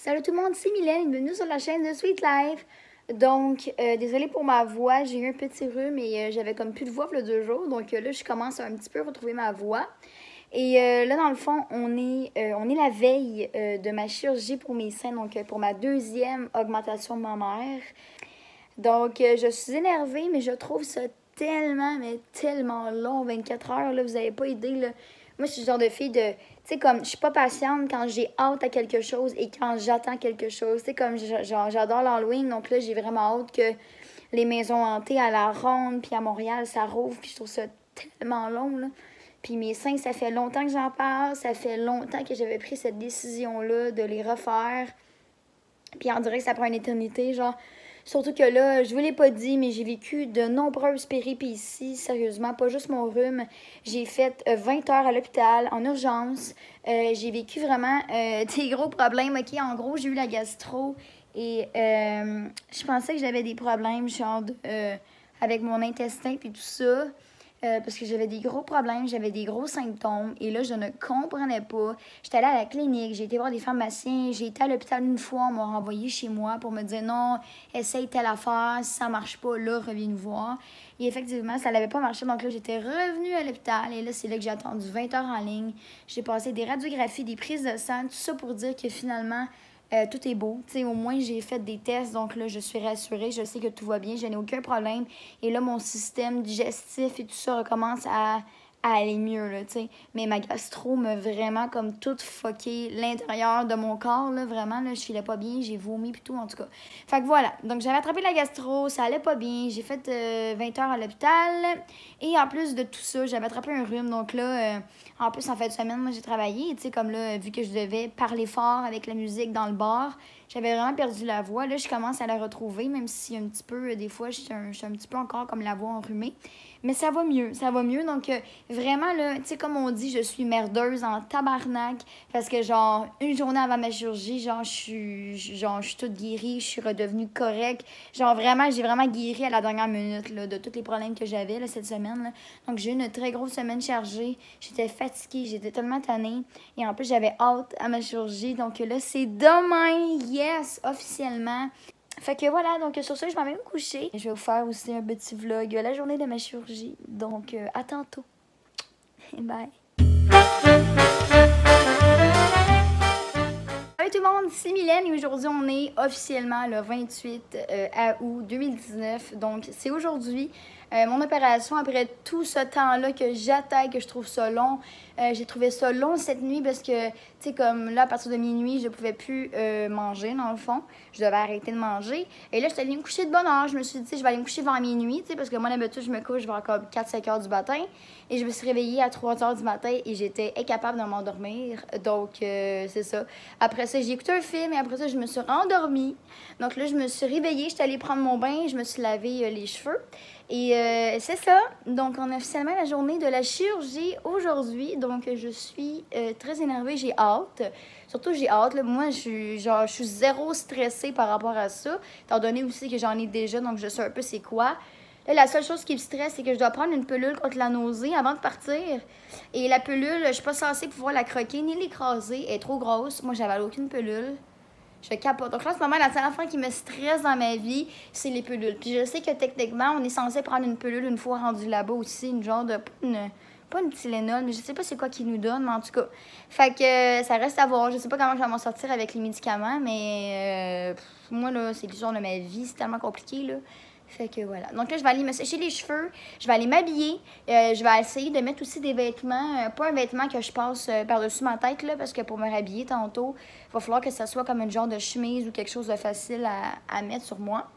Salut tout le monde, c'est Mylène, bienvenue sur la chaîne de Sweet Life. Donc, désolée pour ma voix, j'ai eu un petit rhume et j'avais comme plus de voix pour le 2 jours. Donc là, je commence à un petit peu retrouver ma voix. Et là, dans le fond, on est la veille de ma chirurgie pour mes seins, donc pour ma 2e augmentation mammaire. Donc, je suis énervée, mais je trouve ça tellement, mais tellement long, 24 heures, là, vous n'avez pas idée, là. Moi, je suis le genre de fille de... Tu sais, comme, je suis pas patiente quand j'ai hâte à quelque chose et quand j'attends quelque chose. Tu sais, comme, j'adore l'Halloween, donc là, j'ai vraiment hâte que les maisons hantées à la Ronde puis à Montréal, ça rouvre, puis je trouve ça tellement long, là. Puis mes seins, ça fait longtemps que j'en parle, ça fait longtemps que j'avais pris cette décision-là de les refaire. Puis on dirait que ça prend une éternité, genre... Surtout que là, je vous l'ai pas dit, mais j'ai vécu de nombreuses péripéties, sérieusement, pas juste mon rhume. J'ai fait 20 heures à l'hôpital, en urgence. J'ai vécu vraiment des gros problèmes. OK, en gros, j'ai eu la gastro et je pensais que j'avais des problèmes, genre, avec mon intestin puis tout ça. Parce que j'avais des gros problèmes, j'avais des gros symptômes. Et là, je ne comprenais pas. J'étais allée à la clinique, j'ai été voir des pharmaciens, j'ai été à l'hôpital une fois, on m'a renvoyé chez moi pour me dire non, essaye telle affaire, si ça marche pas, là, reviens nous voir. Et effectivement, ça n'avait pas marché. Donc là, j'étais revenue à l'hôpital. Et là, c'est là que j'ai attendu 20 heures en ligne. J'ai passé des radiographies, des prises de sang, tout ça pour dire que finalement, tout est beau. T'sais, au moins, j'ai fait des tests, donc là, je suis rassurée. Je sais que tout va bien, je n'ai aucun problème. Et là, mon système digestif et tout ça recommence à aller mieux, là, tu sais. Mais ma gastro m'a vraiment comme tout fucké l'intérieur de mon corps, là, vraiment, là, je filais pas bien, j'ai vomi pis tout, en tout cas. Fait que voilà, donc j'avais attrapé la gastro, ça allait pas bien, j'ai fait 20 heures à l'hôpital, et en plus de tout ça, j'avais attrapé un rhume, donc là, en plus, en fin de semaine, moi, j'ai travaillé, tu sais, comme là, vu que je devais parler fort avec la musique dans le bar, j'avais vraiment perdu la voix. Là, je commence à la retrouver, même si un petit peu, des fois, je suis un petit peu encore comme la voix enrhumée. Mais ça va mieux, ça va mieux. Donc, vraiment, là, tu sais, comme on dit, je suis merdeuse en tabarnak. Parce que, genre, une journée avant ma chirurgie, genre, je suis toute guérie, je suis redevenue correcte. Genre, vraiment, j'ai vraiment guéri à la dernière minute, là, de tous les problèmes que j'avais, là, cette semaine, là. Donc, j'ai eu une très grosse semaine chargée. J'étais fatiguée, j'étais tellement tannée. Et en plus, j'avais hâte à ma chirurgie. Donc, là, c'est demain, yes, officiellement. Fait que voilà, donc sur ça, je m'en vais me coucher. Je vais vous faire aussi un petit vlog la journée de ma chirurgie. Donc, à tantôt. Bye. Salut tout le monde, c'est Mylène et aujourd'hui, on est officiellement le 28 août 2019. Donc, c'est aujourd'hui mon opération après tout ce temps-là que j'attends, que je trouve ça long. J'ai trouvé ça long cette nuit parce que, tu sais, comme là, à partir de minuit, je pouvais plus manger, dans le fond. Je devais arrêter de manger. Et là, j'étais allée me coucher de bonne heure. Je me suis dit, tu sais, je vais aller me coucher vers minuit, tu sais, parce que moi, d'habitude, je me couche vers comme 4-5 heures du matin. Et je me suis réveillée à 3 heures du matin et j'étais incapable de m'endormir. Donc, c'est ça. Après ça, j'ai écouté un film et après ça, je me suis endormie. Donc là, je me suis réveillée, j'étais allée prendre mon bain, je me suis lavé les cheveux. Et c'est ça. Donc, on a officiellement la journée de la chirurgie aujourd'hui. Donc, je suis très énervée. J'ai hâte. Surtout, j'ai hâte. Là. Moi, je suis zéro stressée par rapport à ça. Étant donné aussi que j'en ai déjà, donc je sais un peu c'est quoi. Là, la seule chose qui me stresse, c'est que je dois prendre une pilule contre la nausée avant de partir. Et la pilule, je suis pas censée pouvoir la croquer ni l'écraser. Elle est trop grosse. Moi, j'avais aucune pilule. Je capote. Donc là, en ce moment, la seule affaire qui me stresse dans ma vie, c'est les pilules. Puis je sais que techniquement, on est censé prendre une pilule une fois rendu là-bas aussi, une genre de... Pas une Tylenol, mais je sais pas c'est quoi qu'ils nous donnent, mais en tout cas. Fait que ça reste à voir. Je sais pas comment je vais m'en sortir avec les médicaments, mais moi, là, c'est l'histoire de ma vie. C'est tellement compliqué, là. Fait que voilà. Donc là, je vais aller me sécher les cheveux. Je vais aller m'habiller. Je vais essayer de mettre aussi des vêtements. Pas un vêtement que je passe par-dessus ma tête, là, parce que pour me rhabiller tantôt, il va falloir que ça soit comme une genre de chemise ou quelque chose de facile à mettre sur moi.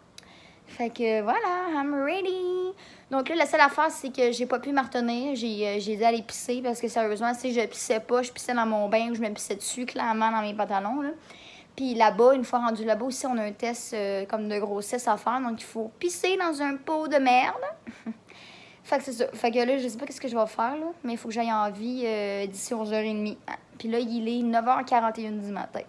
Fait que voilà, I'm ready. Donc là, la seule affaire, c'est que j'ai pas pu m'en retenir. J'ai dit aller pisser parce que sérieusement, si je pissais pas, je pissais dans mon bain ou je me pissais dessus, clairement, dans mes pantalons, là. Puis là-bas, une fois rendu là-bas aussi, on a un test comme de grossesse à faire. Donc, il faut pisser dans un pot de merde. Fait que c'est ça. Fait que là, je sais pas qu'est-ce que je vais faire, là. Mais il faut que j'aille en vie d'ici 11h30. Puis là, il est 9h41 du matin.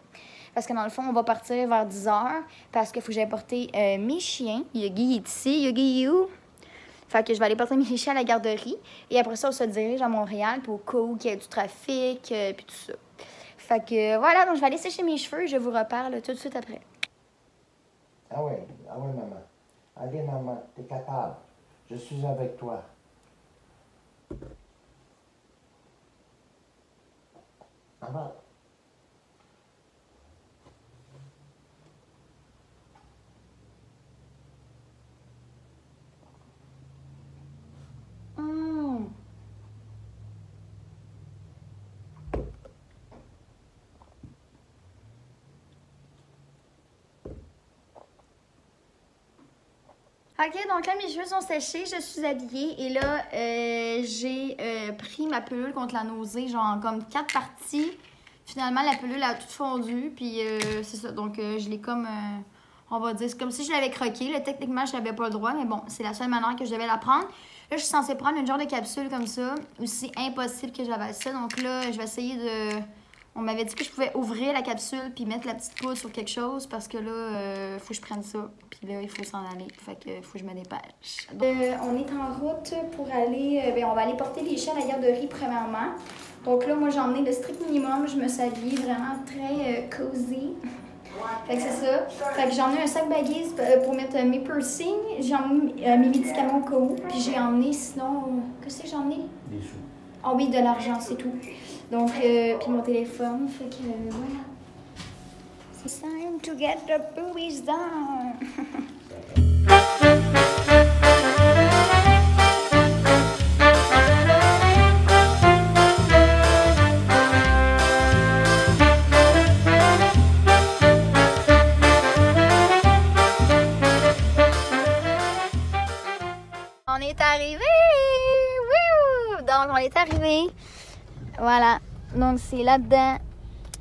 Parce que dans le fond, on va partir vers 10h. Parce qu'il faut que j'aille porter mes chiens. Yogi est ici. Yogi est où? Fait que je vais aller porter mes chiens à la garderie. Et après ça, on se dirige à Montréal. Puis au cas où il y a du trafic, puis tout ça. Fait que voilà, donc je vais aller sécher mes cheveux et je vous reparle tout de suite après. Ah oui, maman. Allez, maman, t'es capable. Je suis avec toi. Maman. Ok, donc là, mes cheveux sont séchés, je suis habillée et là, j'ai pris ma pilule contre la nausée, genre comme 4 parties. Finalement, la pilule a toute fondu, puis c'est ça. Donc, je l'ai comme, on va dire, c'est comme si je l'avais croqué. Là, techniquement, je n'avais pas le droit, mais bon, c'est la seule manière que je devais la prendre. Là, je suis censée prendre une genre de capsule comme ça, ou c'est impossible que j'avale ça. Donc là, je vais essayer de... On m'avait dit que je pouvais ouvrir la capsule puis mettre la petite poudre sur quelque chose parce que là, faut que je prenne ça. Puis là, il faut s'en aller. Fait que faut que je me dépêche. On est en route pour aller... on va aller porter les chiens à la garderie premièrement. Donc là, moi, j'ai emmené le strict minimum. Je me suis habillée vraiment très cozy. Fait que c'est ça. Fait que j'ai emmené un sac baggies pour mettre mes piercings. J'ai emmené mes médicaments au cas où. Puis j'ai emmené, sinon... Qu'est-ce que j'ai emmené? Des sous. Ah oui, de l'argent, c'est tout. Donc, puis mon téléphone, fait que voilà. It's time to get the boobies down. On est arrivé! Wouh! Donc, on est arrivé. Voilà, donc c'est là-dedans.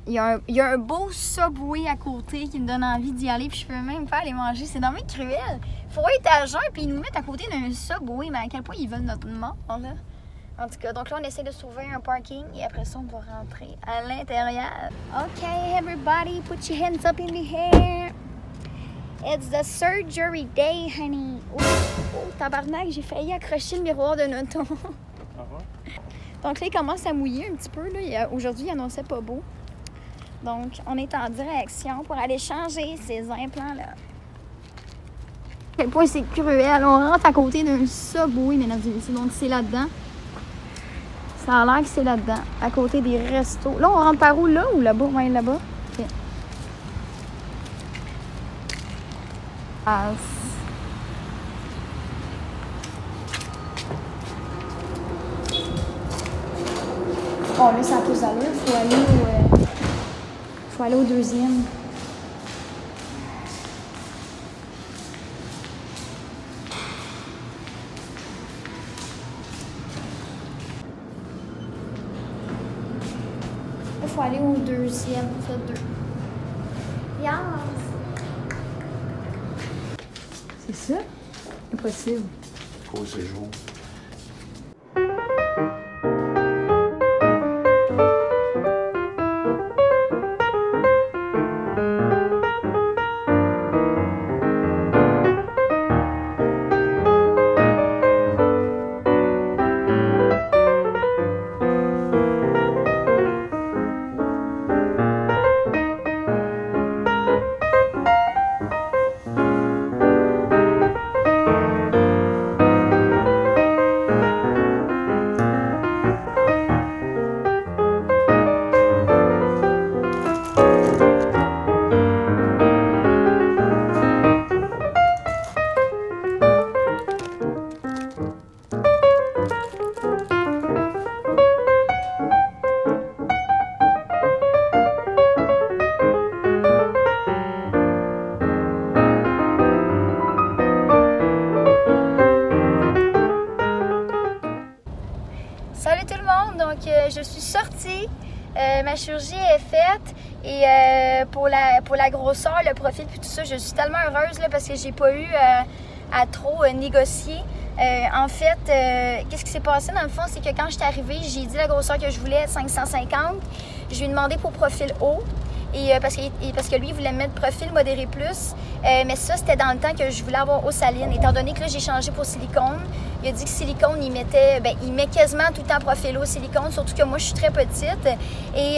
Il y a un beau Subway à côté qui me donne envie d'y aller, puis je peux même pas aller manger. C'est vraiment cruel. Il faut être à jeun, puis ils nous mettent à côté d'un Subway, mais à quel point ils veulent notre mort, là. En tout cas, donc là, on essaie de trouver un parking, et après ça, on va rentrer à l'intérieur. OK, everybody, put your hands up in the air. It's the surgery day, honey. Oh, tabarnak, j'ai failli accrocher le miroir de notre auto. Donc là, il commence à mouiller un petit peu. Aujourd'hui, il annonçait pas beau. Donc, on est en direction pour aller changer ces implants-là. À quel point c'est cruel. On rentre à côté d'un Subway, mesdames et messieurs. Donc, c'est là-dedans. Ça a l'air que c'est là-dedans, à côté des restos. Là, on rentre par où, là ou là-bas? Ouais, là-bas. OK. Ah, bon, là, ça a plus d'allure. Faut aller au deuxième. Il faut aller au deuxième. Ça, deux. Yes! C'est ça? Impossible. Au séjour. Salut tout le monde, donc je suis sortie, ma chirurgie est faite et pour la grosseur, le profil puis tout ça, je suis tellement heureuse là, parce que j'ai pas eu à trop négocier. En fait, qu'est-ce qui s'est passé dans le fond, c'est que quand j'étais arrivée, j'ai dit la grosseur que je voulais, 550. Je lui ai demandé pour profil haut Et parce que lui, il voulait mettre profil modéré plus. Mais ça, c'était dans le temps que je voulais avoir eau saline. Étant donné que là, j'ai changé pour silicone, il a dit que silicone, il met quasiment tout le temps profil eau silicone, surtout que moi, je suis très petite. Et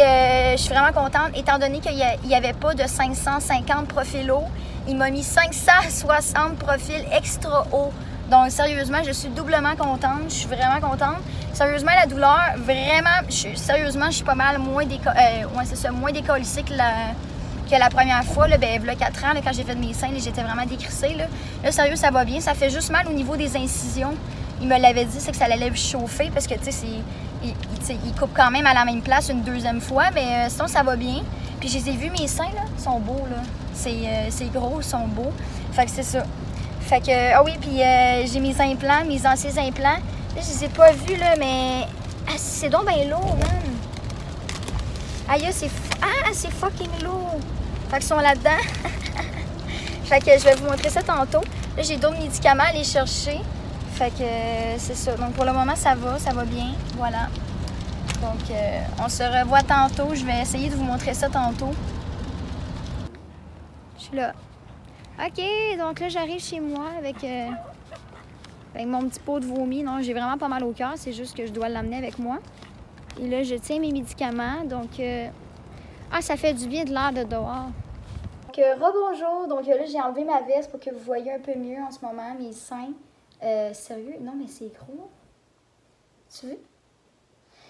je suis vraiment contente, étant donné qu'il n'y avait pas de 550 profils eau. Il m'a mis 560 profils extra haut. Donc, sérieusement, je suis doublement contente. Je suis vraiment contente. Sérieusement, la douleur, vraiment, je suis pas mal moins décollissée que la première fois. Là, il y a 4 ans, là, quand j'ai fait mes seins, j'étais vraiment décrissée. Là, sérieux, ça va bien. Ça fait juste mal au niveau des incisions. Il me l'avait dit, c'est que ça allait chauffer parce que, tu sais, il coupe quand même à la même place une deuxième fois. Mais sinon, ça va bien. Puis, je les ai vus, mes seins, là, sont beaux, là. C'est gros, ils sont beaux. Fait que c'est ça. Fait que, ah oui, puis j'ai mes implants, mes anciens implants. Là, je les ai pas vus, là, mais c'est donc bien lourd, man. Aïe, c'est fucking lourd. Fait qu'ils sont là-dedans. Fait que je vais vous montrer ça tantôt. Là, j'ai d'autres médicaments à aller chercher. Fait que c'est ça. Donc, pour le moment, ça va bien. Voilà. Donc, on se revoit tantôt. Je vais essayer de vous montrer ça tantôt. Je suis là. OK, donc là, j'arrive chez moi avec mon petit pot de vomi. Non, j'ai vraiment pas mal au cœur. C'est juste que je dois l'amener avec moi. Et là, je tiens mes médicaments. Donc, ça fait du bien de l'air de dehors. Donc, rebonjour. Donc là, j'ai enlevé ma veste pour que vous voyez un peu mieux en ce moment mes seins. Sérieux? Non, mais c'est gros. Tu veux?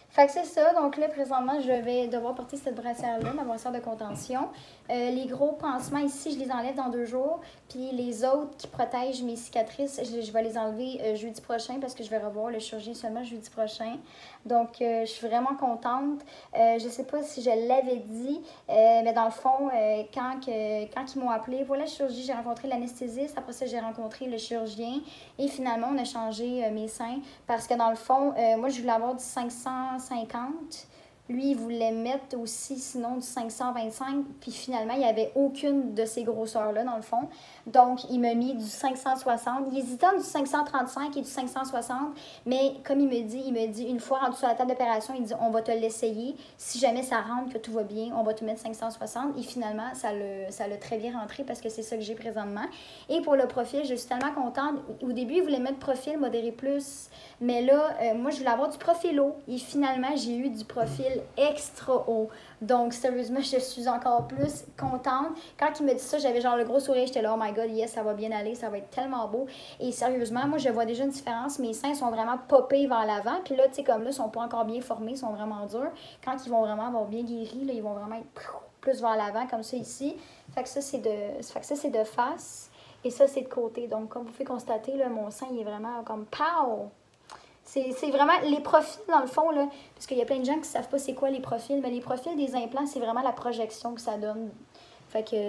Fait que c'est ça. Donc là, présentement, je vais devoir porter cette brassière-là, ma brassière de contention. Les gros pansements ici, je les enlève dans 2 jours. Puis les autres qui protègent mes cicatrices, je vais les enlever jeudi prochain parce que je vais revoir le chirurgien seulement jeudi prochain. Donc, je suis vraiment contente. Je sais pas si je l'avais dit, mais dans le fond, quand ils m'ont appelé pour la chirurgie, j'ai rencontré l'anesthésiste. Après ça, j'ai rencontré le chirurgien. Et finalement, on a changé mes seins parce que dans le fond, moi, je voulais avoir du 550. Lui, il voulait mettre aussi, sinon, du 525. Puis finalement, il n'y avait aucune de ces grosseurs-là, dans le fond. Donc, il m'a mis du 560. Il hésitait entre du 535 et du 560. Mais comme il me dit, une fois rendu sur la table d'opération, il dit, on va te l'essayer. Si jamais ça rentre, que tout va bien, on va te mettre 560. Et finalement, ça l'a très bien rentré parce que c'est ça que j'ai présentement. Et pour le profil, je suis tellement contente. Au début, il voulait mettre profil modéré plus. Mais là, moi, je voulais avoir du profil haut. Et finalement, j'ai eu du profil extra haut. Donc, sérieusement, je suis encore plus contente. Quand il me dit ça, j'avais genre le gros sourire. J'étais là, oh my god, yes, ça va bien aller, ça va être tellement beau. Et sérieusement, moi, je vois déjà une différence. Mes seins sont vraiment popés vers l'avant. Puis là, tu sais, comme là, ils sont pas encore bien formés, ils sont vraiment durs. Quand ils vont vraiment avoir bien guéri, là, ils vont vraiment être plus vers l'avant, comme ça ici. Fait que ça, c'est de face. Et ça, c'est de côté. Donc, comme vous pouvez constater, là, mon sein, il est vraiment comme pow! C'est vraiment les profils, dans le fond, là, parce qu'il y a plein de gens qui ne savent pas c'est quoi les profils, mais les profils des implants, c'est vraiment la projection que ça donne. Fait que...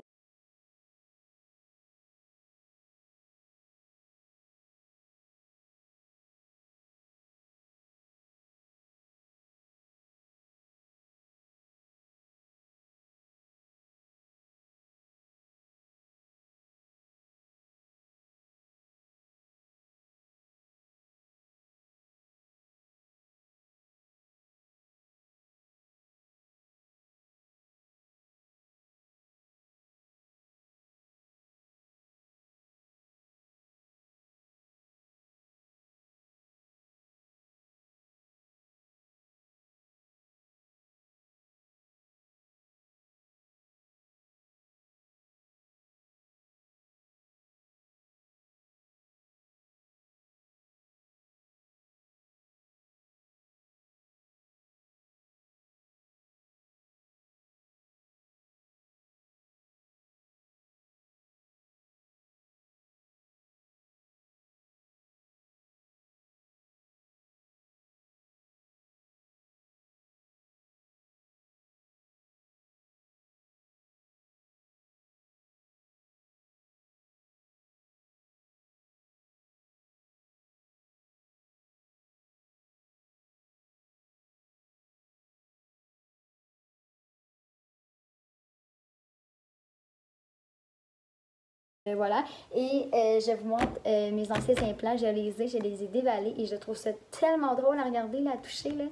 Voilà. Et je vous montre mes anciens implants. Je les ai déballés et je trouve ça tellement drôle à regarder, là, à toucher. Là.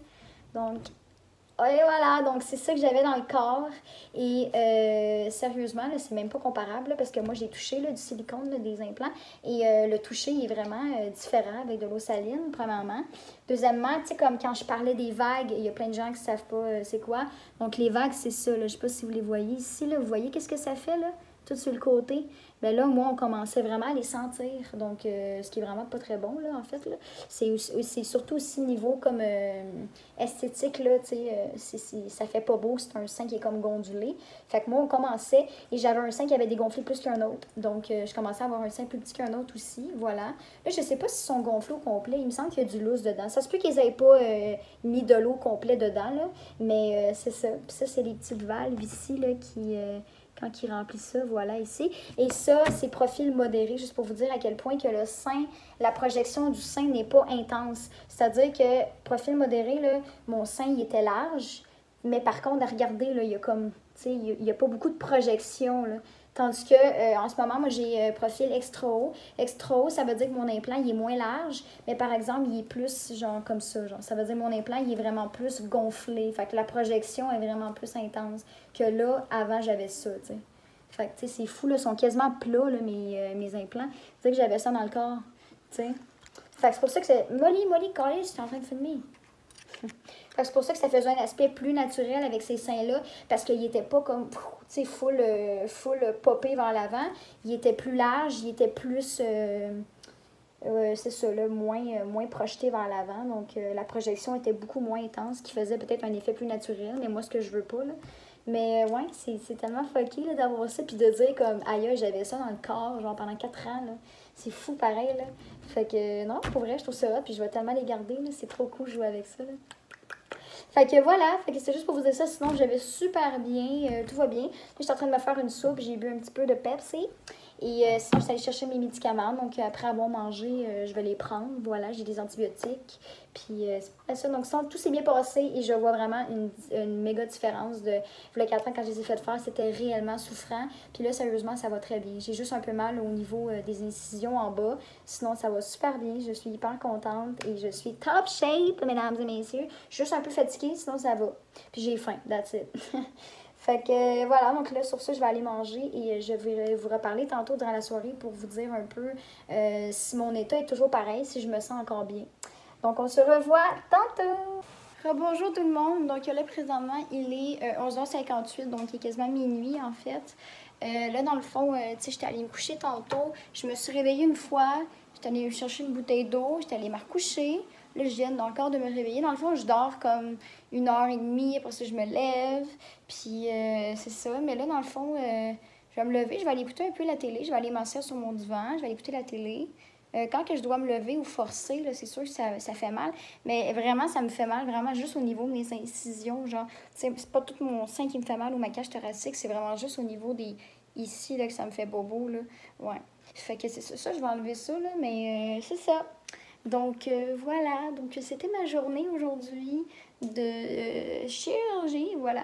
Donc, Et voilà, donc c'est ça que j'avais dans le corps. Et sérieusement, là, c'est même pas comparable là, parce que moi, j'ai touché là, du silicone, là, des implants. Et le toucher est vraiment différent avec de l'eau saline, premièrement. Deuxièmement, tu sais, comme quand je parlais des vagues, il y a plein de gens qui savent pas c'est quoi. Donc les vagues, c'est ça. Là, je sais pas si vous les voyez ici. Là, vous voyez qu'est-ce que ça fait, là? Tout sur le côté. Mais là, moi, on commençait vraiment à les sentir. Donc, ce qui est vraiment pas très bon, là, en fait. Là. C'est surtout aussi niveau comme esthétique, là, tu sais, ça fait pas beau, c'est un sein qui est comme gondulé. Fait que moi, on commençait et j'avais un sein qui avait dégonflé plus qu'un autre. Donc, je commençais à avoir un sein plus petit qu'un autre aussi, voilà. Là, je sais pas s'ils sont gonflés au complet, il me semble qu'il y a du loose dedans. Ça se peut qu'ils aient pas mis de l'eau complet dedans, là, mais c'est ça. Puis ça, c'est les petites valves ici, là, qui... quand il remplit ça, voilà, ici. Et ça, c'est profil modéré, juste pour vous dire à quel point que le sein, la projection du sein n'est pas intense. C'est-à-dire que, profil modéré, là, mon sein, il était large, mais par contre, à regarder, là, il y a comme, tu sais, il y a pas beaucoup de projection, là. Tandis que, en ce moment, moi, j'ai profil extra haut. Extra haut, ça veut dire que mon implant, il est moins large, mais par exemple, il est plus, genre, comme ça, genre. Ça veut dire que mon implant, il est vraiment plus gonflé. Fait que la projection est vraiment plus intense que là, avant, j'avais ça, tu sais. Fait que, tu sais, c'est fou, là, ils sont quasiment plats, là, mes implants. Tu sais que j'avais ça dans le corps, tu sais. Fait que c'est pour ça que c'est... Molly, collège, tu es en train de filmer. Fait que c'est pour ça que ça faisait un aspect plus naturel avec ces seins-là, parce qu'il était pas comme, tu sais, full popé vers l'avant. Il était plus large, il était plus, c'est ça, là, moins projeté vers l'avant. Donc, la projection était beaucoup moins intense, ce qui faisait peut-être un effet plus naturel, mais moi, ce que je veux pas, là. Mais ouais, c'est tellement fucké là, d'avoir ça, puis de dire comme, aïe, j'avais ça dans le corps, genre pendant 4 ans, là. C'est fou pareil, là. Fait que, non, pour vrai, je trouve ça hot, puis je vais tellement les garder, là. C'est trop cool de jouer avec ça, là. Fait que voilà, fait que c'est juste pour vous dire ça, sinon j'avais super bien, tout va bien. Là, j'étais en train de me faire une soupe, j'ai bu un petit peu de Pepsi. Et sinon, je suis allée chercher mes médicaments. Donc, après avoir mangé, je vais les prendre. Voilà, j'ai des antibiotiques. Puis, c'est pas ça. Donc, tout s'est bien passé et je vois vraiment une méga différence de... Le 4 ans, quand je les ai fait faire, c'était réellement souffrant. Puis là, sérieusement, ça va très bien. J'ai juste un peu mal au niveau des incisions en bas. Sinon, ça va super bien. Je suis hyper contente et je suis top shape, mesdames et messieurs. Je suis juste un peu fatiguée, sinon ça va. Puis, j'ai faim. That's it. Fait que voilà, donc là, sur ça, je vais aller manger et je vais vous reparler tantôt durant la soirée pour vous dire un peu si mon état est toujours pareil, si je me sens encore bien. Donc, on se revoit tantôt! Rebonjour tout le monde. Donc là, présentement, il est 11h58, donc il est quasiment minuit en fait. Là, dans le fond, tu sais, j'étais allée me coucher tantôt. Je me suis réveillée une fois. J'étais allée chercher une bouteille d'eau. J'étais allée me recoucher. Là, je viens encore de me réveiller. Dans le fond, je dors comme 1h30. Après ça, je me lève. Puis, c'est ça. Mais là, dans le fond, je vais me lever. Je vais aller écouter un peu la télé. Je vais aller m'asseoir sur mon divan. Je vais aller écouter la télé. Quand que je dois me lever ou forcer, là, c'est sûr que ça fait mal. Mais vraiment, ça me fait mal, vraiment juste au niveau de mes incisions. Genre, c'est pas tout mon sein qui me fait mal ou ma cage thoracique, c'est vraiment juste au niveau des... Ici, là, que ça me fait bobo, là. Ouais. Fait que c'est ça, je vais enlever ça, là, mais c'est ça. Donc, voilà. Donc, c'était ma journée aujourd'hui de chirurgie, voilà.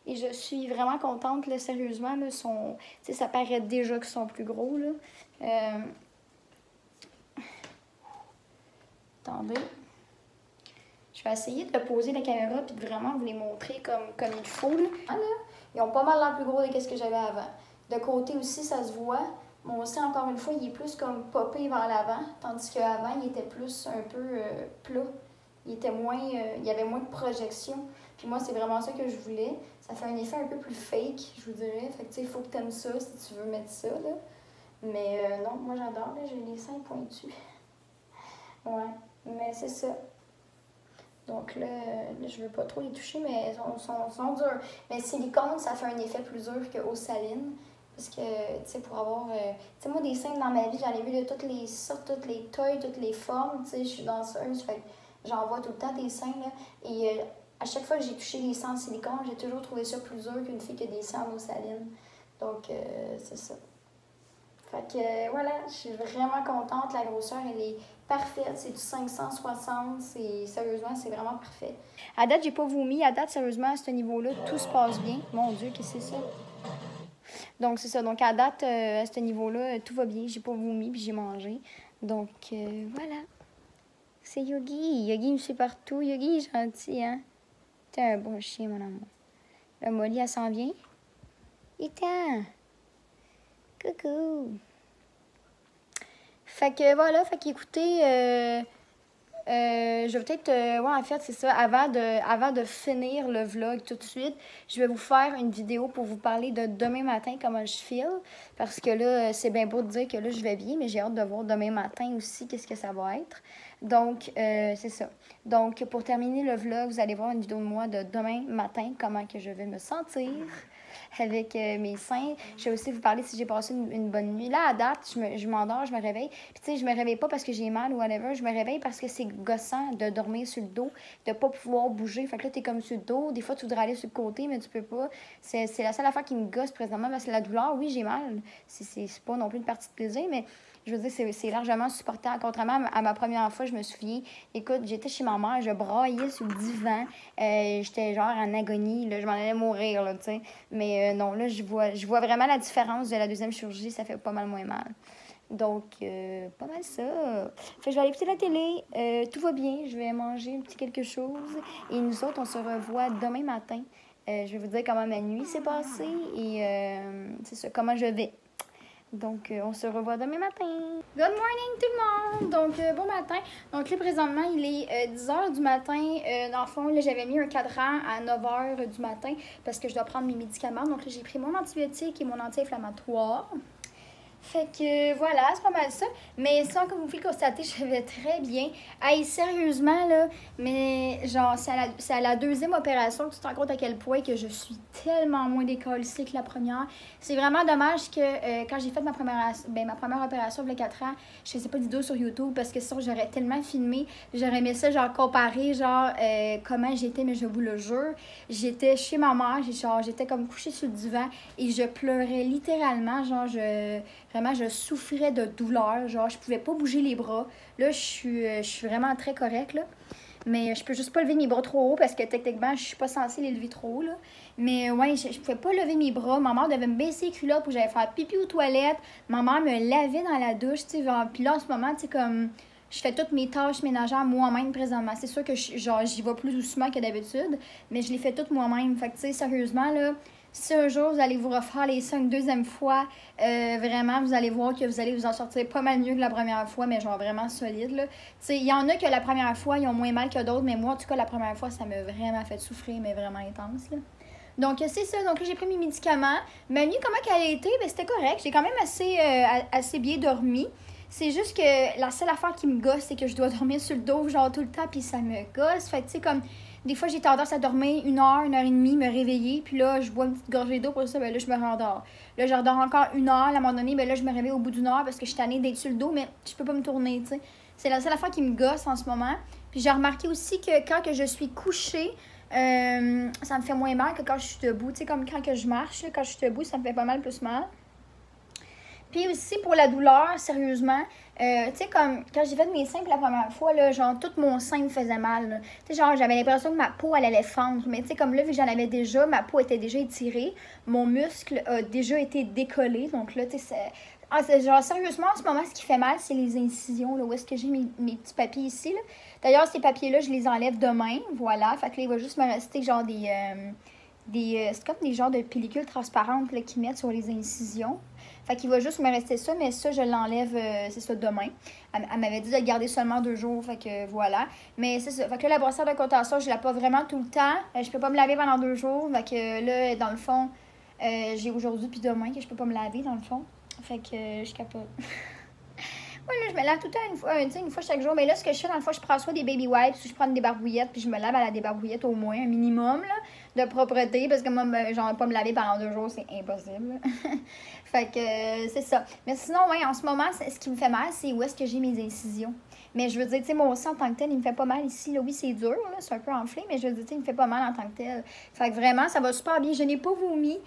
Et je suis vraiment contente, là, sérieusement, là, ça paraît déjà qu'ils sont plus gros, là. Attendez. Je vais essayer de poser la caméra et de vraiment vous les montrer comme il faut. Là. Ils ont pas mal l'air plus gros de ce que j'avais avant. De côté aussi, ça se voit. Mon sein, encore une fois, il est plus comme popé vers l'avant, tandis qu'avant, il était plus un peu plat. Il était moins, il y avait moins de projection. Puis moi, c'est vraiment ça que je voulais. Ça fait un effet un peu plus fake, je vous dirais. Fait que tu sais, il faut que tu aimes ça si tu veux mettre ça. Là. Mais non, moi j'adore. J'ai les seins pointus. Ouais. Mais c'est ça. Donc là, je veux pas trop les toucher, mais ils sont durs. Mais silicone, ça fait un effet plus dur qu'eau saline. Parce que, tu sais, pour avoir... tu sais, moi, des seins dans ma vie, j'en ai vu de toutes les sortes, toutes les tailles, toutes les formes. Tu sais, je suis danseuse, fait j'en vois tout le temps des seins, là. Et à chaque fois que j'ai touché des seins en silicone, j'ai toujours trouvé ça plus dur qu'une fille qui a des seins en eau saline. Donc, c'est ça. Fait que voilà, je suis vraiment contente. La grosseur, elle est parfaite. C'est du 560. Sérieusement, c'est vraiment parfait. À date, j'ai pas vomi. À date, sérieusement, à ce niveau-là, tout se passe bien. Mon Dieu, qu'est-ce que c'est ça? Donc, c'est ça. Donc, à date, à ce niveau-là, tout va bien. J'ai pas vomi puis j'ai mangé. Donc, voilà. C'est Yogi. Yogi me suit partout. Yogi est gentil, hein? T'es un bon chien, mon amour. La Molly, elle s'en vient. Ethan! Coucou! Fait que voilà, fait qu'écoutez, je vais peut-être, ouais, en fait, c'est ça, avant de finir le vlog tout de suite, je vais vous faire une vidéo pour vous parler de demain matin, comment je file, parce que là, c'est bien beau de dire que là, je vais bien, mais j'ai hâte de voir demain matin aussi qu'est-ce que ça va être. Donc, c'est ça. Donc, pour terminer le vlog, vous allez voir une vidéo de moi de demain matin, comment que je vais me sentir avec mes seins. Je vais aussi vous parler si j'ai passé une bonne nuit. Là, à date, je m'endors, je me réveille. Puis, tu sais, je me réveille pas parce que j'ai mal ou whatever. Je me réveille parce que c'est gossant de dormir sur le dos, de pas pouvoir bouger. Fait que là, t'es comme sur le dos. Des fois, tu voudrais aller sur le côté, mais tu peux pas. C'est la seule affaire qui me gosse présentement. Parce que la douleur, oui, j'ai mal. C'est pas non plus une partie de plaisir, mais je veux dire, c'est largement supportable. Contrairement à ma première fois, je me souviens, écoute, j'étais chez ma mère, je braillais sur le divan. J'étais genre en agonie, là, je m'en allais mourir, là, tu sais. Mais non, là, je vois vraiment la différence de la deuxième chirurgie, ça fait pas mal moins mal. Donc, pas mal ça. Fait que je vais aller écouter la télé, tout va bien, je vais manger un petit quelque chose. Et nous autres, on se revoit demain matin. Je vais vous dire comment ma nuit s'est passée et c'est ça, comment je vais. Donc, on se revoit demain matin. Good morning tout le monde! Donc, bon matin. Donc là, présentement, il est 10h du matin. Dans le fond, là, j'avais mis un cadran à 9h du matin parce que je dois prendre mes médicaments. Donc là, j'ai pris mon antibiotique et mon anti-inflammatoire. Fait que voilà, c'est pas mal ça. Mais ça, comme vous pouvez le constater, je vais très bien. Hey, sérieusement, là, mais genre, c'est à la deuxième opération que tu te rends compte à quel point que je suis tellement moins décalissée que la première. C'est vraiment dommage que quand j'ai fait ma première opération il y a 4 ans, je faisais pas de vidéo sur YouTube parce que sinon, j'aurais tellement filmé. J'aurais aimé ça, genre, comparer, genre, comment j'étais, mais je vous le jure. J'étais chez ma mère, j'étais comme couchée sur le divan et je pleurais littéralement, genre, vraiment, je souffrais de douleur. Genre, je pouvais pas bouger les bras. Là, je suis vraiment très correcte, là. Mais je peux juste pas lever mes bras trop haut parce que techniquement, je suis pas censée les lever trop haut, là. Mais ouais, je pouvais pas lever mes bras. Ma mère devait me baisser les culottes pour que j'allais faire pipi aux toilettes. Ma mère me lavait dans la douche, tu sais. Puis là, en ce moment, tu sais, comme je fais toutes mes tâches ménagères moi-même présentement. C'est sûr que j'y vais plus doucement que d'habitude, mais je les fais toutes moi-même. Fait que, tu sais, sérieusement, là, si un jour vous allez vous refaire les seins une deuxième fois, vraiment, vous allez voir que vous allez vous en sortir pas mal mieux que la première fois, mais genre vraiment solide, là. Tu sais, il y en a que la première fois, ils ont moins mal que d'autres, mais moi, en tout cas, la première fois, ça m'a vraiment fait souffrir, mais vraiment intense, là. Donc, c'est ça. Donc, là, j'ai pris mes médicaments. Ma nuit, comment qu'elle a été? Ben, c'était correct. J'ai quand même assez bien dormi. C'est juste que la seule affaire qui me gosse, c'est que je dois dormir sur le dos, genre, tout le temps, puis ça me gosse. Fait que, tu sais, comme des fois, j'ai tendance à dormir 1 heure, 1 heure et demie, me réveiller, puis là, je bois une petite gorgée d'eau pour ça, ben là, je me rendors. Là, je redors encore 1 heure, à un moment donné, ben là, je me réveille au bout d'1 heure parce que je suis tannée d'être sur le dos, mais je peux pas me tourner, tu sais. C'est la seule affaire qui me gosse en ce moment. Puis j'ai remarqué aussi que quand que je suis couchée, ça me fait moins mal que quand je suis debout. Tu sais, comme quand que je marche, là, quand je suis debout, ça me fait pas mal plus mal. Puis aussi, pour la douleur, sérieusement, tu sais, comme quand j'ai fait mes seins pour la première fois, là, genre, tout mon sein me faisait mal. Tu sais, genre, j'avais l'impression que ma peau, elle allait fendre. Mais tu sais, comme là, vu que j'en avais déjà, ma peau était déjà étirée. Mon muscle a déjà été décollé. Donc là, tu sais, genre, sérieusement, en ce moment, ce qui fait mal, c'est les incisions, là, où est-ce que j'ai mes petits papiers ici, là. D'ailleurs, ces papiers-là, je les enlève demain, voilà. Fait que là, il va juste me rester, genre, c'est comme des genres de pellicules transparentes, là, qu'ils mettent sur les incisions. Fait qu'il va juste me rester ça, mais ça, je l'enlève, c'est ça, demain. Elle m'avait dit de le garder seulement 2 jours, fait que voilà. Mais c'est ça, fait que là, la brossière de contention, je la pas vraiment tout le temps. Je peux pas me laver pendant 2 jours, fait que là, dans le fond, j'ai aujourd'hui puis demain que je peux pas me laver, dans le fond. Fait que je capote. Moi, là, je me lave tout le temps, une fois chaque jour. Mais là, ce que je fais, dans le fond, je prends soit des baby wipes ou je prends des débarbouillettes, puis je me lave à la débarbouillette au moins, un minimum là, de propreté, parce que moi, genre, pas me laver pendant 2 jours, c'est impossible. Fait que c'est ça. Mais sinon, ouais, en ce moment, ce qui me fait mal, c'est où est-ce que j'ai mes incisions. Mais je veux dire, tu sais, mon sang en tant que tel, il me fait pas mal ici. Là. Oui, c'est dur, là, c'est un peu enflé, mais je veux dire, tu sais, il me fait pas mal en tant que tel. Fait que vraiment, ça va super bien. Je n'ai pas vomi,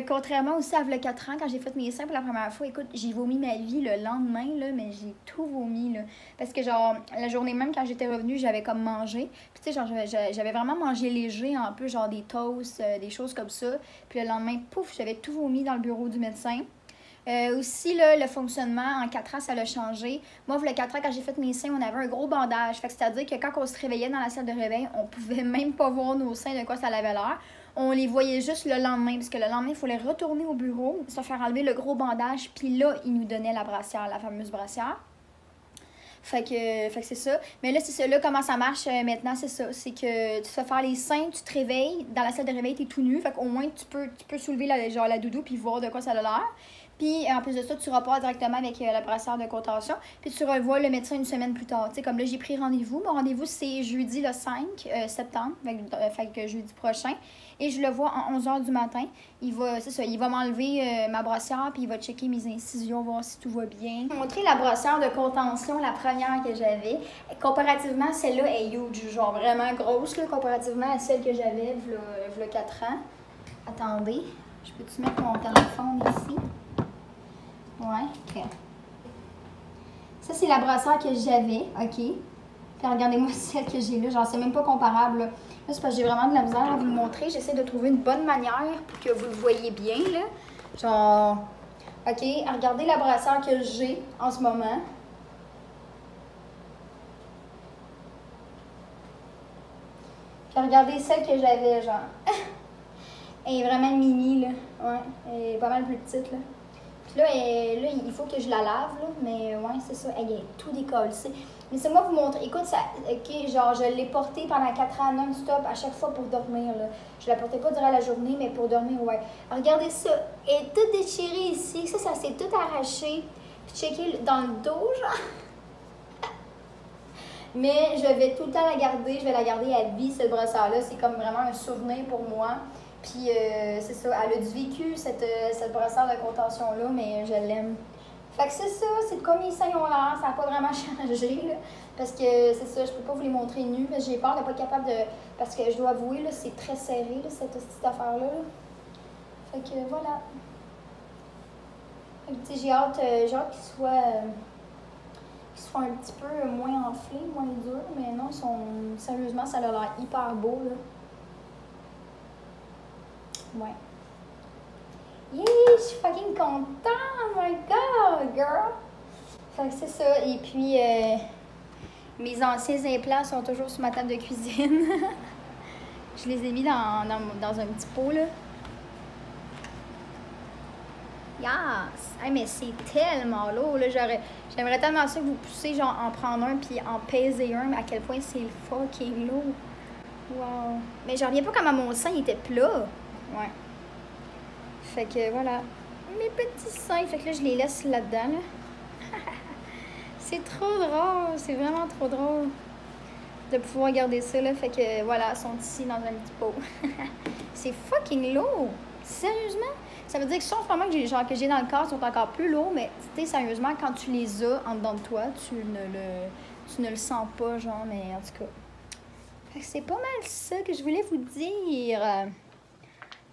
contrairement aussi à 4 ans, quand j'ai fait mes seins pour la première fois. Écoute, j'ai vomi ma vie le lendemain, là, mais j'ai tout vomi, là. Parce que, genre, la journée même, quand j'étais revenue, j'avais comme mangé. Puis, tu sais, genre, j'avais vraiment mangé léger, un peu, genre des toasts, des choses comme ça. Puis le lendemain, pouf, j'avais tout vomi dans le bureau du médecin. Aussi, là, le fonctionnement, en 4 ans, ça l'a changé. Moi, il y a 4 ans, quand j'ai fait mes seins, on avait un gros bandage. Fait que c'est-à-dire que quand on se réveillait dans la salle de réveil, on pouvait même pas voir nos seins de quoi ça avait l'air. On les voyait juste le lendemain, parce que le lendemain, il fallait retourner au bureau, se faire enlever le gros bandage, puis là, ils nous donnaient la brassière, la fameuse brassière. Fait que c'est ça. Mais là, c'est ça. Là, comment ça marche maintenant, c'est ça. C'est que tu fais faire les seins, tu te réveilles. Dans la salle de réveil, t'es tout nu. Fait qu'au moins, tu peux soulever la doudou puis voir de quoi ça a l'air. Puis, en plus de ça, tu repars directement avec la brassière de contention. Puis, tu revois le médecin une semaine plus tard. Tu sais, comme là, j'ai pris rendez-vous. Mon rendez-vous, c'est jeudi le 5 septembre. Fait que jeudi prochain. Et je le vois à 11h du matin. Il va m'enlever ma brassière, puis il va checker mes incisions, voir si tout va bien. Je vais montrer la brassière de contention, la première que j'avais. Comparativement, celle-là est huge, genre vraiment grosse, là, comparativement à celle que j'avais il y a 4 ans. Attendez, je peux-tu mettre mon téléphone ici? Ouais, ok. Ça, c'est la brassière que j'avais, ok? Puis regardez-moi celle que j'ai là, genre c'est même pas comparable, là. Là, c'est parce que j'ai vraiment de la misère à vous le montrer. J'essaie de trouver une bonne manière pour que vous le voyez bien, là. Genre, ok, regardez la brassière que j'ai en ce moment. Puis regardez celle que j'avais, genre. Elle est vraiment mini, là. Ouais, elle est pas mal plus petite, là. Puis là, il faut que je la lave, là. Mais ouais, c'est ça, elle est tout décollée. Mais c'est moi vous montrer. Écoute, ça, ok, genre, je l'ai portée pendant 4 ans non-stop, à chaque fois pour dormir, là. Je la portais pas durant la journée, mais pour dormir, ouais. Regardez ça, elle est toute déchirée ici. Ça s'est tout arraché. Puis checker dans le dos, genre. Mais je vais tout le temps la garder. Je vais la garder à vie, cette brassière-là. C'est comme vraiment un souvenir pour moi. Puis, c'est ça, elle a du vécu, cette brassière de contention-là, mais je l'aime. Fait que c'est ça, c'est comme mes seins ont l'air, ça n'a pas vraiment changé, là. Parce que c'est ça, je peux pas vous les montrer nus, mais j'ai peur de pas être capable de... Parce que je dois avouer, là, c'est très serré, là, cette petite affaire-là. Là. Fait que voilà. Fait que, j'ai hâte qu'ils soient un petit peu moins enflés, moins durs, mais non, sérieusement, ça a l'air hyper beau, là. Ouais. Yeah, je suis fucking contente! Oh my god, girl! Fait que c'est ça. Et puis, mes anciens implants sont toujours sur ma table de cuisine. Je les ai mis dans un petit pot, là. Yes! Hey, mais c'est tellement lourd, là. J'aimerais tellement ça que vous puissiez, genre, en prendre un puis en peser un, mais à quel point c'est fucking lourd. Wow! Mais j'en reviens pas comment mon sein était plat. Ouais. Fait que voilà, mes petits seins. Fait que là, je les laisse là-dedans. Là. C'est trop drôle. C'est vraiment trop drôle de pouvoir garder ça. Là. Fait que voilà, ils sont ici dans un petit pot. C'est fucking lourd. Sérieusement? Ça veut dire que ceux en ce moment que j'ai dans le corps sont encore plus lourds, mais tu sais, sérieusement, quand tu les as en dedans de toi, tu ne le sens pas, genre, mais en tout cas. Fait que c'est pas mal ça que je voulais vous dire.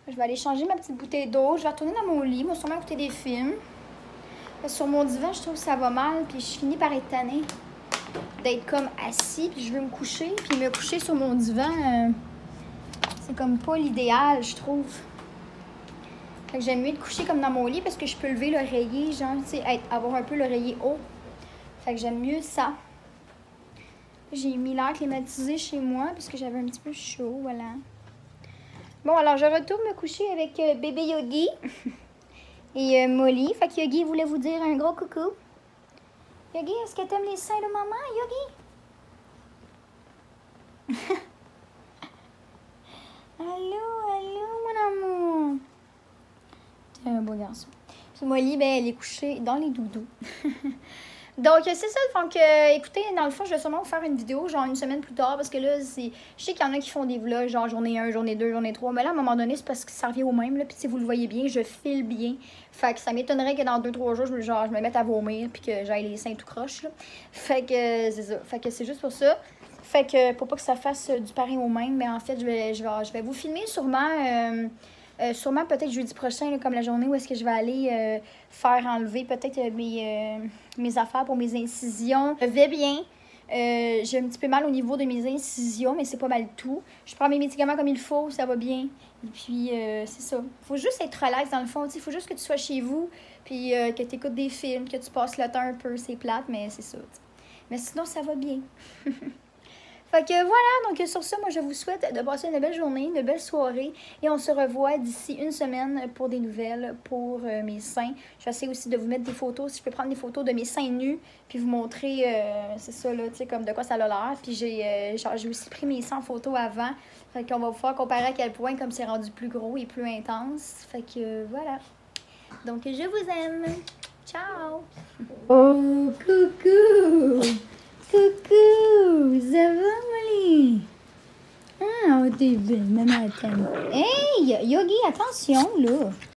Je vais aller changer ma petite bouteille d'eau. Je vais retourner dans mon lit. Je vais sûrement écouter des films. Sur mon divan, je trouve que ça va mal. Puis je finis par être tannée d'être comme assis. Puis je veux me coucher. Puis me coucher sur mon divan, c'est comme pas l'idéal, je trouve. Fait que j'aime mieux être coucher comme dans mon lit parce que je peux lever l'oreiller, genre, tu sais, avoir un peu l'oreiller haut. Fait que j'aime mieux ça. J'ai mis l'air climatisé chez moi parce que j'avais un petit peu chaud, voilà. Bon, alors je retourne me coucher avec bébé Yogi et Molly. Fait que Yogi voulait vous dire un gros coucou. Yogi, est-ce que t'aimes les seins de maman, Yogi? Allô, mon amour. T'es un beau garçon. Puis Molly, ben, elle est couchée dans les doudous. Donc, c'est ça. Donc, écoutez, dans le fond, je vais sûrement vous faire une vidéo, genre une semaine plus tard, parce que là, je sais qu'il y en a qui font des vlogs, genre journée 1, journée 2, journée 3. Mais là, à un moment donné, c'est parce que ça revient au même, là. Puis si vous le voyez bien, je file bien. Fait que ça m'étonnerait que dans 2-3 jours, je me mette à vomir, puis que j'aille les seins tout croche, là. Fait que c'est ça. Fait que c'est juste pour ça. Fait que pour pas que ça fasse du pareil au même, mais en fait, je vais vous filmer sûrement... sûrement peut-être jeudi prochain, là, comme la journée où est-ce que je vais aller faire enlever peut-être mes affaires pour mes incisions. Je vais bien. J'ai un petit peu mal au niveau de mes incisions, mais c'est pas mal tout. Je prends mes médicaments comme il faut, ça va bien. Et puis, c'est ça. Faut juste être relax dans le fond. Il faut juste que tu sois chez vous, puis que tu écoutes des films, que tu passes le temps un peu. C'est plate, mais c'est ça. T'sais. Mais sinon, ça va bien. Fait que voilà, donc sur ça, moi je vous souhaite de passer une belle journée, une belle soirée et on se revoit d'ici une semaine pour des nouvelles pour mes seins. J'essaie aussi de vous mettre des photos, si je peux prendre des photos de mes seins nus puis vous montrer, c'est ça là, tu sais, comme de quoi ça a l'air. Puis j'ai aussi pris mes seins en photo avant, fait qu'on va pouvoir comparer à quel point comme c'est rendu plus gros et plus intense. Fait que voilà, donc je vous aime. Ciao! Oh, coucou! Coucou, ça va, Molly? Ah, t'es belle, maman t'aime. Hey, Yogi, attention, là.